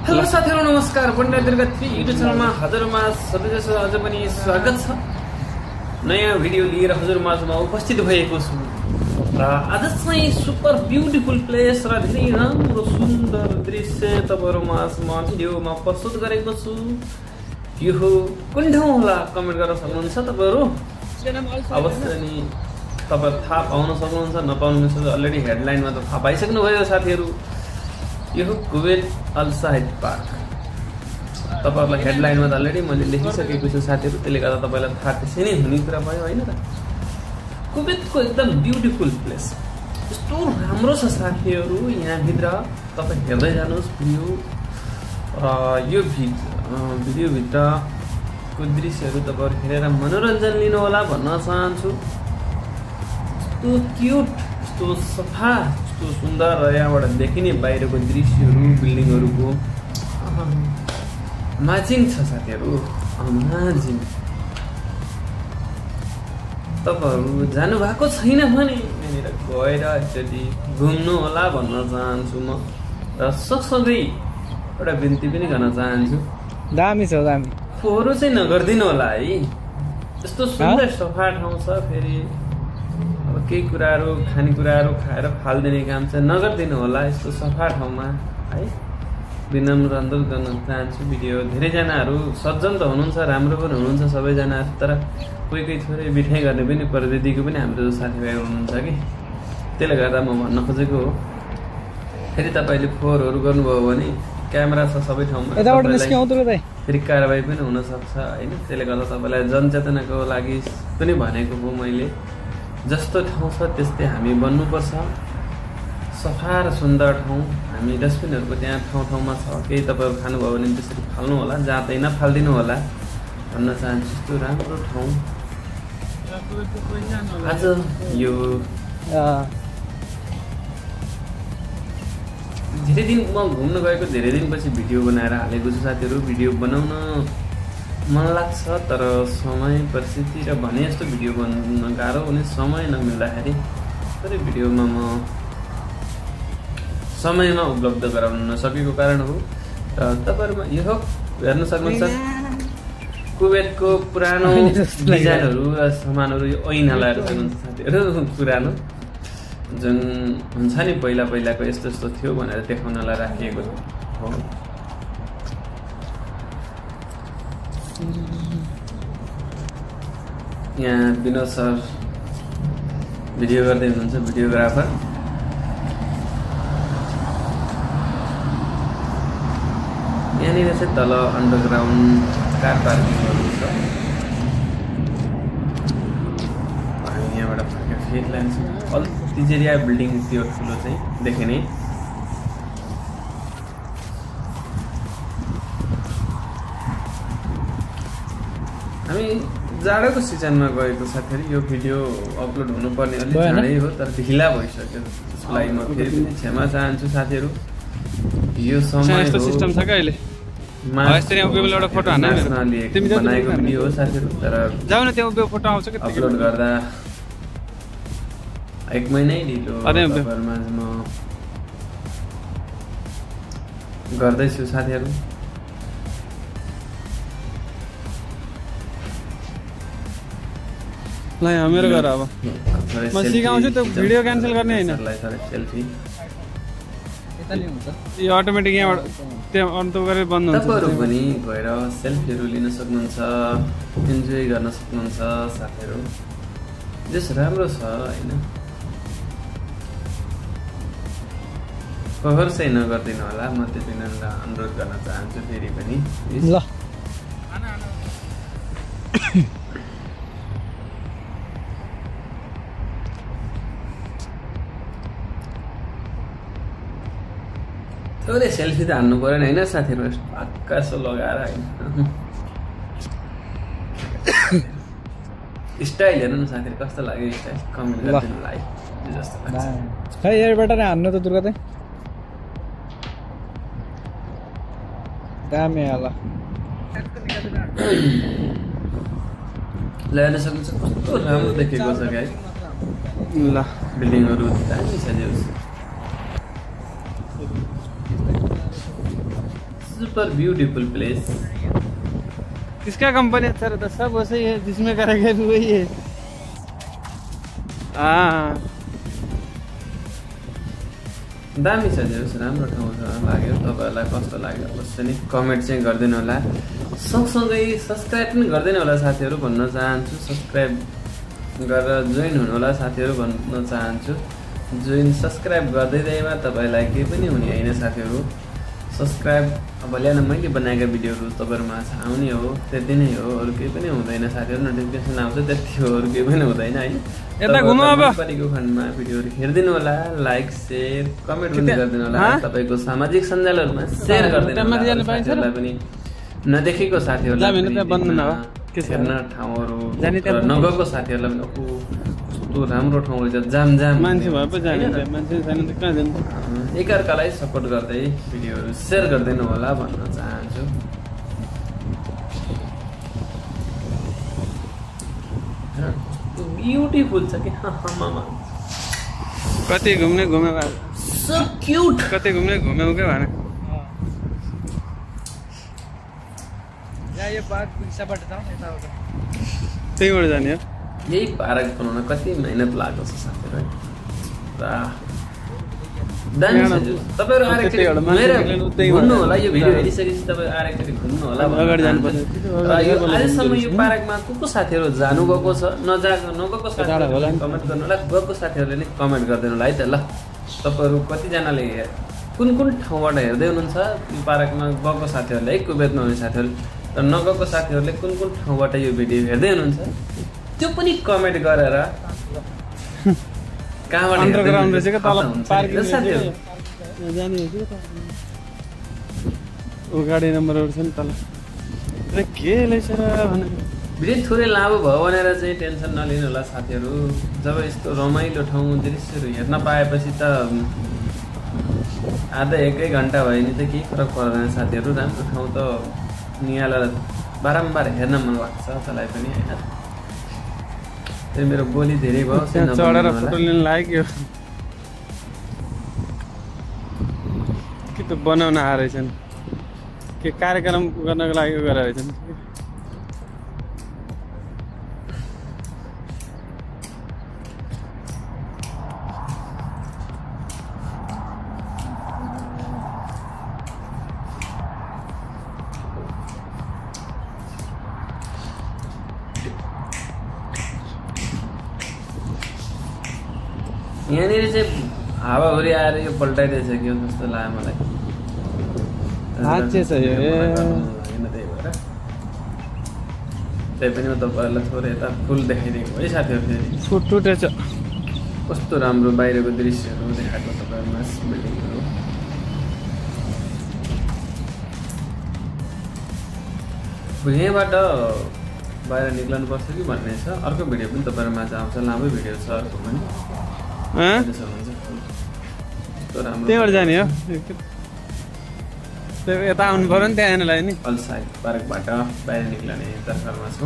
Hello साथीहरु नमस्कार बन्डा Durga 3 YouTube च्यानलमा हजुरहरुमा सबैजसो अझ पनि स्वागत छ। नयाँ भिडियो लिएर हजुरहरुमा उपस्थित भएको छु र आज चाहिँ सुपर ब्युटिफुल प्लेस र धेरै राम्रो सुन्दर दृश्य तपाईहरुमा भिडियोमा प्रस्तुत गरेको छु। यो कुन ठाउँ होला कमेन्ट गर्न सक्नुहुन्छ तपाईहरु। अवश्य नि तपाईहरु थाहा पाउन सक्नुहुन्छ, नपाउनुहुन्छ अलरेडी हेडलाइनमा त थाहा पाइसक्नु भयो साथीहरु। यो कुवेत अल साहिद पार्क तपाईहरुलाई हेडलाइनमा त अलरेडी मैले लेखिसकेको छु साथीहरु, त्यसले गर्दा तपाईलाई थाहा त्यसै नै हुने कुरा भयो हैन त। कुवेतको एकदम ब्युटिफुल प्लेस यस्तो राम्रो छ साथीहरु, यहाँ भित्र तपाई हेर्दै जानुहोस् भिडियो। यो भिडियो भित्रको दृश्यहरु तपाईहरु हेरेर मनोरञ्जन लिनु होला भन्न चाहन्छु। यस्तो क्यूट, यस्तो सफा, यस्तो सुन्दर र यहाँबाट देखिने बाहिरको दृश्यहरु बिल्डिङहरुको अमेजिङ छ साथीहरु, अमेजिङ। तपाईहरु जानु भएको छैन भने यहाँनिर गएर एकचोटि घुम्नु होला भन्न चाहन्छु म। र सँगसँगै एउटा बिन्ती पनि गर्न चाहन्छु, दामी छ दामी, फोहोरो चाहिँ नगर्दिनु होला है। यस्तो सुन्दर सफा ठाउँ छ, फेरि अब केही कुराहरू खानेकुराहरू खाएर फाल्दिने काम चाहिँ नगर्दिनु होला यस्तो सफा ठाउँमा है। विनम्र अनुरोध गर्न चाहन्छु। भिडियो धेरैजनाहरू सज्जन त हुनुहुन्छ, राम्रो पनि हुनुहुन्छ सबैजनाहरू, तर कोही कोही थोरै बिठाइ गर्ने पनि प्रविधिको पनि हाम्रो साथीभाइहरू हुनुहुन्छ कि, त्यसले गर्दा म भन्न खोजेको हो। फेरि तपाईँले फोहोरहरू गर्नुभयो भने क्यामेरा छ सबै ठाउँमा, फेरि कारबाही पनि हुनसक्छ होइन। त्यसले गर्दा तपाईँलाई जनचेतनाको लागि पनि भनेको हो मैले। जस्तो ठाउँ छ त्यस्तै हामी बन्नुपर्छ, सफा र सुन्दर ठाउँ। हामी डस्टबिनहरूको त्यहाँ ठाउँमा छ, केही तपाईँहरू खानुभयो भने त्यसरी फाल्नु होला, जाँदै नफालिदिनु होला भन्न चाहन्छु। यस्तो राम्रो ठाउँ आज यो धेरै दिन म घुम्न गएको, धेरै दिनपछि भिडियो बनाएर हालेको छु साथीहरू। भिडियो बनाउन मन लाग्छ तर समय परिस्थिति र भने जस्तो भिडियो बनाउन गाह्रो हुने, समय नमिल्दाखेरि तर भिडियोमा म समयमा उपलब्ध गराउन नसकेको कारण हो। र तपाईहरुमा यो हेर्न सक्नुहुन्छ कुवेतको पुरानो डिजाइनहरू र सामानहरू ऐना लगाएर सक्नुहुन्छ साथीहरू। पुरानो जुन हुन्छ नि पहिला पहिलाको यस्तो यस्तो थियो भनेर देखाउनलाई राखिएको हो। यहाँ विनोद सर भिडियो गर्दै हुनुहुन्छ, भिडियोग्राफर। यहाँनिर चाहिँ तल अन्डरग्राउन्ड कार पार्किङहरू छ। हामी यहाँबाट फर्केर फेरि लान्छौँ। तिजेरिया बिल्डिङ त्यो ठुलो चाहिँ देखिने। हामी जाडोको सिजनमा गएको साथीहरू, यो भिडियो अपलोड हुनुपर्ने अलिक चाँडै हो तर ढिला भइसक्यो, त्यसलाई म फेरि पनि क्षमा चाहन्छु साथीहरू। यो समय सिस्टम छ अहिले एउटा फोटो बनाएको भिडियो हो साथीहरू, तर जाऊ न त्यहाँ फोटो आउँछ कि अपलोड गर्दा 1 महिनै ढिलो तपाईँहरूमा म गर्दैछु साथीहरू। ल मेरो घर अब म सिकाउँछु, त्यो भिडियो क्यान्सल गर्ने हैन। सेल्फी यो अटोमेटिक यहाँबाट त्यहाँ अन्त गरेर बन्द हुन्छ। तपाईहरु पनि गएर सेल्फीहरू लिन सक्नुहुन्छ, इन्जोय गर्न सक्नुहुन्छ साथीहरू। जस राम्रो छ हैन, फोहोर चाहिँ नगर्दिनु होला, म त्यति नै अनुरोध गर्न चाहन्छु फेरि पनि। ल थोरै सेल्फी त हान्नु परेन होइन साथीहरू, आकाश लगाएर होइन। स्टाइल हेर्नु न साथीहरू कस्तो लाग्यो, स्टाइल कमेन्ट गरिदिनु लाइक जस्तो लाग्छ। खै यहाँबाट नै हान्नु त दुर्गा चाहिँ दामी होला। ल हेर्न सक्नुहुन्छ कस्तो राम्रो देखेको छ क्या। ल बिल्डिङहरू दामी छ, सुपर ब्यूटीफुल प्लेस। किसका कंपनी अच्छा रहता? सब वैसे ही है, जिसमें करेंगे भी वही है। दामी छ जे राम्रो ठाउँ छ लाग्यो। तपाईहरुलाई कस्तो लाग्यो अवश्य नै कमेन्ट चाहिँ गर्दिनु होला। सँगसँगै सब्स्क्राइब पनि गर्दिनु होला साथीहरु भन्न चाहन्छु। सब्स्क्राइब गरेर जोइन हुनु होला साथीहरु भन्न चाहन्छु। जोइन सब्स्क्राइब गर्दैमा तपाईलाई केही पनि हुने हैन साथीहरु। सब्स्क्राइब अब ल्यान मैले बनाएका भिडियोहरु तपाईहरुमा आउने हो, त्यति नै हो, अरु केही पनि हुँदैन साथीहरु। नोटिफिकेसन आउँछ त्यति हो, अरु केही पनि हुँदैन है। यता घुमौ अब परिको खण्डमा भिडियोहरु हेर्दिनु होला, लाइक शेयर कमेन्ट पनि गर्दिनु होला। तपाईको सामाजिक सञ्जालहरुमा शेयर गर्दिनु होला। साथीहरुलाई पनि नदेखेको साथीहरुलाई हेर्न ठाउँहरु नगएको साथीहरुलाई पनि कस्तो राम्रो ठाउँ रहेछ, जाम मान्छे भए पो जाने, मान्छे छैन त कहाँ जान्छ। एकअर्कालाई सपोर्ट गर्दै भिडियोहरु शेयर गर्दिनु होला भन्न चाहन्छु। ब्यूटीफुल छ कि मामा। कति घुम्ने घुम्यो सो क्यूट। कति घुम्ने घुम्यौ के भने यो पार्क पिसाबाट जाउँ यताबाट। त्यहीबाट जाने हो। यही पार्क बनाउन कति मेहनत लागेको छ साथीहरु। दामी छ। तपाईहरु आरेकचोटि घुम्नु होला। यो भिडियो हेरिसकेपछि तपाईहरु आरेकचोटि घुम्नु होला। अगाडि जानुपर्छ। अहिलेसम्म यो पार्कमा को साथीहरु जानु गएको छ, नगएको साथीहरुले कमेन्ट गर्नु होला। गएको साथीहरुले नै कमेन्ट गर्दिनु होला है त। ल तपाईहरु कति जनाले कुन ठाउँबाट हेर्दै हुनुहुन्छ यो पार्कमा? गएको साथीहरुले है, कुवेतमा हुने साथीहरु र नगएको साथीहरुले कुन ठाउँबाट यो भिडियो हेर्दै हुनुहुन्छ त्यो पनि कमेन्ट गरेर कहाँबाट अन्डरग्राउन्ड रहेछ के तल पार्किङ साथीहरु जाने हो के? ओ गाडी नम्बरहरु छ नि तल। अरे के लेछ र भने भिडियो थोरै लामो भयो भनेर चाहिँ टेन्सन नलिनु होला साथीहरु। जब यस्तो रमाइलो ठाउँ दृश्यहरु हेर्न पाएपछि त आधा एकै घण्टा भयो नि त केही फरक पर्दैन साथीहरु। राम्रो ठाउँ त निहालेर बारम्बार हेर्न मन लाग्छ तँलाई पनि हैन। त्यो मेरो बोली धेरै भयो, चढेर फोटो लिन लाग्यो कि त बनाउन आएछन् के कार्यक्रम गर्नको लागि गरेर रहेछन्। यहाँनिर चाहिँ हावाहुरी आएर यो पल्टाइरहेछ कि जस्तो लाग्यो मलाई। हाच्छे छ यो त्यही पनि म तपाईहरुलाई थोरै यता फुल देखाइदिएको है साथीहरु। फेरि फुट टुटेछ। कस्तो राम्रो बाहिरको दृश्यहरु देखाएको तपाईहरुमा बिल्डिङहरु। यहाँबाट बाहिर निक्लनु पर्छ कि भन्ने छ। अर्को भिडियो पनि तपाईहरुमा आउँछ, लामो भिडियो छ अर्को पनि। त्यहीबाट जाने हो। यता आउनु पर्यो नि त्यहाँ हेर्नलाई नि। अलसाई पार्कबाट बाहिर निक्लने तर्फमा छु।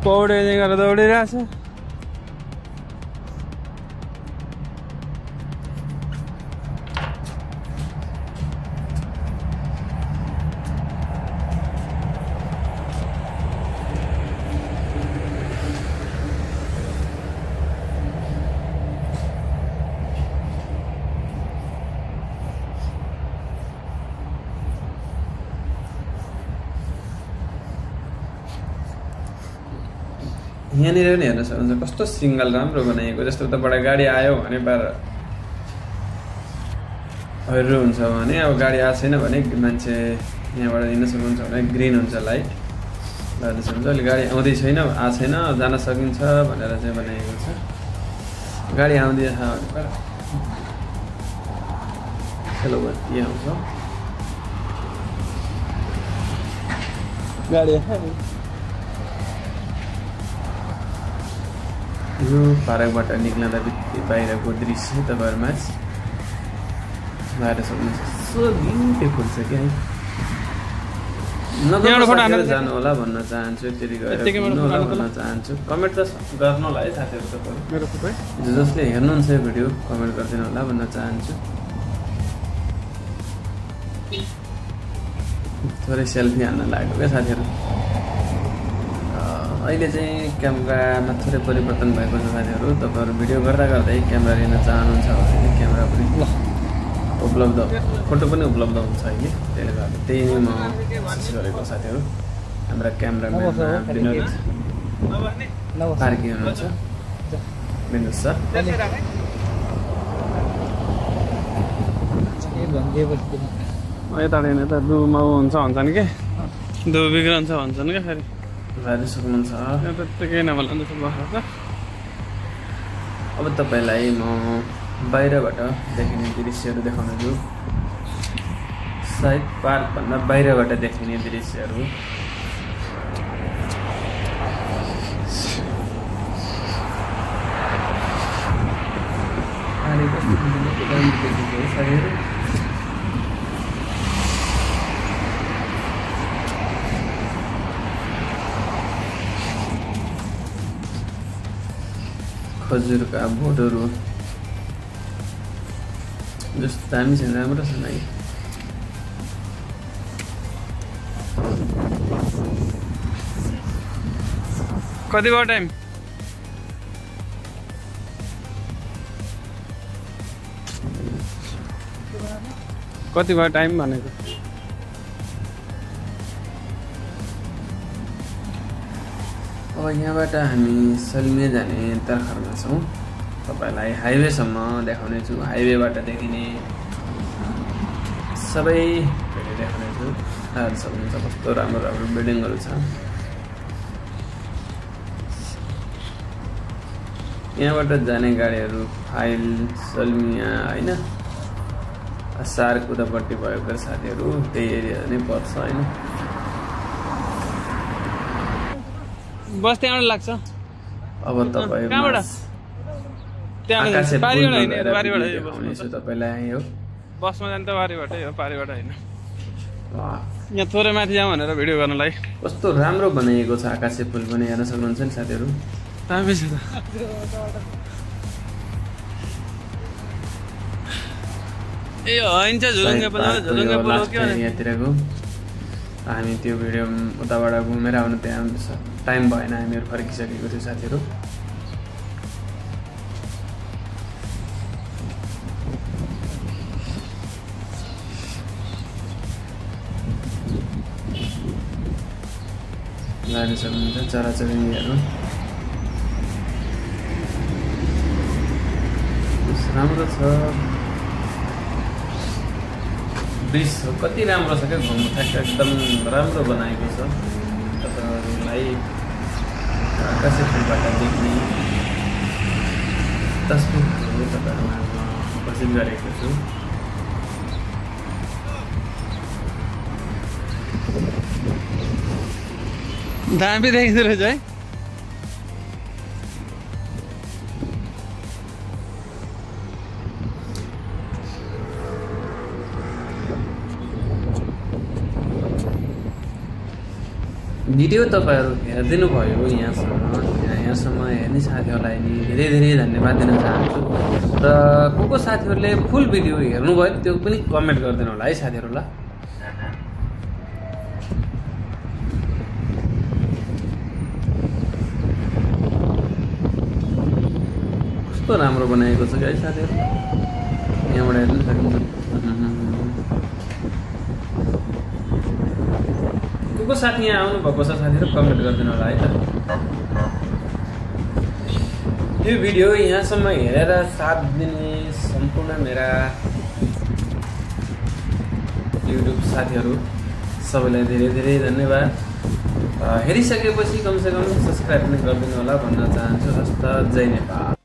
पौडे गरेर दौडिरहेछ। यहाँनिर पनि हेर्न सक्नुहुन्छ कस्तो सिग्नल राम्रो बनाइएको। जस्तो उताबाट गाडी आयो भने बार हैरो हुन्छ भने, अब गाडी आएको छैन भने मान्छे यहाँबाट हिँड्न सक्नुहुन्छ भने ग्रिन हुन्छ लाइट लाग्दै छ। अहिले गाडी आउँदै छैन, आएको छैन, जान सकिन्छ भनेर चाहिँ बनाइएको छ। गाडी आउँदैछ भने हेलो बत्ती आउँछ। गाडी यो पार्कबाट निक्लँदा बित्तिकै बाहिरको दृश्य तपाईँहरूमा बाहिर सक्नुहुन्छ सो ब्युटिफुल छ क्या है जानु होला भन्न चाहन्छु त्यति गएर होला भन्न चाहन्छु कमेन्ट त गर्नु होला है साथीहरू तपाईँहरू जसले हेर्नुहुन्छ यो भिडियो कमेन्ट गरिदिनु होला भन्न चाहन्छु थोरै सेल्फी हान्न लाग्यो क्या साथीहरू अहिले चाहिँ क्यामेरामा थोरै परिवर्तन भएको छ साथीहरू तपाईँहरू भिडियो गर्दा गर्दै क्यामेरा लिन चाहनुहुन्छ भने क्यामेरा पनि उपलब्ध फोटो पनि उपलब्ध हुन्छ अहिले त्यसले गर्दा त्यही नै म कोसिस गरेको साथीहरू हाम्रा क्यामेराम्यान विनोद कार्की हुनुहुन्छ विनोद सर यता यता दुमा हुन्छ भन्छन् कि दु बिग्रन्छ भन्छन् क्या फेरि भाइ सक्नुहुन्छ केही नभन्दा बस्छ अब तपाईँलाई म बाहिरबाट देखिने दृश्यहरू देखाउनेछु सायद पार्कभन्दा बाहिरबाट देखिने दृश्यहरू खजुरका बोटहरू जस्तो दामी छ राम्रो छ है कति भयो टाइम कति भयो टाइम भनेको अब यहाँबाट हामी सल्मे जाने तर्खरमा छौँ तपाईँलाई हाइवेसम्म देखाउनेछु हाइवेबाट देखिने सबै देखाउनेछु आएर सक्नुहुन्छ कस्तो राम्रो राम्रो बिल्डिङहरू छ यहाँबाट जाने गाडीहरू फाइल सल्मिया होइन सार्क उतापट्टि भएको साथीहरू त्यही एरिया नै पर्छ होइन बस त्यहाँबाट लाग्छ अब तपाईँ तपाईँलाई हो बसमा जानु त बारीबाटै हो पारीबाट होइन यहाँ थोरै माथि जाउँ भनेर भिडियो गर्नलाई कस्तो राम्रो बनाइएको छ आकाशे पुल पनि हेर्न सक्नुहुन्छ नि साथीहरू दामी छ त ए होइन झुलुङ्गे पुल हो के यहाँतिरको हामी त्यो भिडियो उताबाट घुमेर आउनु त्यहाँ टाइम भएन हामीहरू फर्किसकेको थियो साथीहरू लानु सक्नुहुन्छ चराचुरुङ्गीहरू राम्रो छ ब्रिज कति राम्रो छ क्या घुम्नु ठ्याक्क एकदम राम्रो बनाएको छ तपाईँहरूलाई आकाशे पुलबाट देख्ने तस्बिरहरू तपाईँहरूमा उपस्थित गरेको छु दामी देखिँदो रहेछ है भिडियो तपाईँहरू हेरिदिनु भयो यहाँसम्म हेर्ने साथीहरूलाई नि धेरै धेरै धन्यवाद दिन चाहन्छु र को साथीहरूले फुल भिडियो हेर्नुभयो त्यो पनि कमेन्ट गरिदिनु होला है साथीहरूलाई कस्तो राम्रो बनाएको छ है साथीहरू यहाँबाट हेर्नु सक्नुहुन्छ को साथी यहाँ आउनुभएको छ साथीहरू कमेन्ट गरिदिनु होला है त यो भिडियो यहाँसम्म हेरेर साथ दिने सम्पूर्ण मेरा युट्युब साथीहरू सबैलाई धेरै धेरै धन्यवाद हेरिसकेपछि कमसेकम सब्सक्राइब पनि गरिदिनु होला भन्न चाहन्छु हस्त जय नेपाल।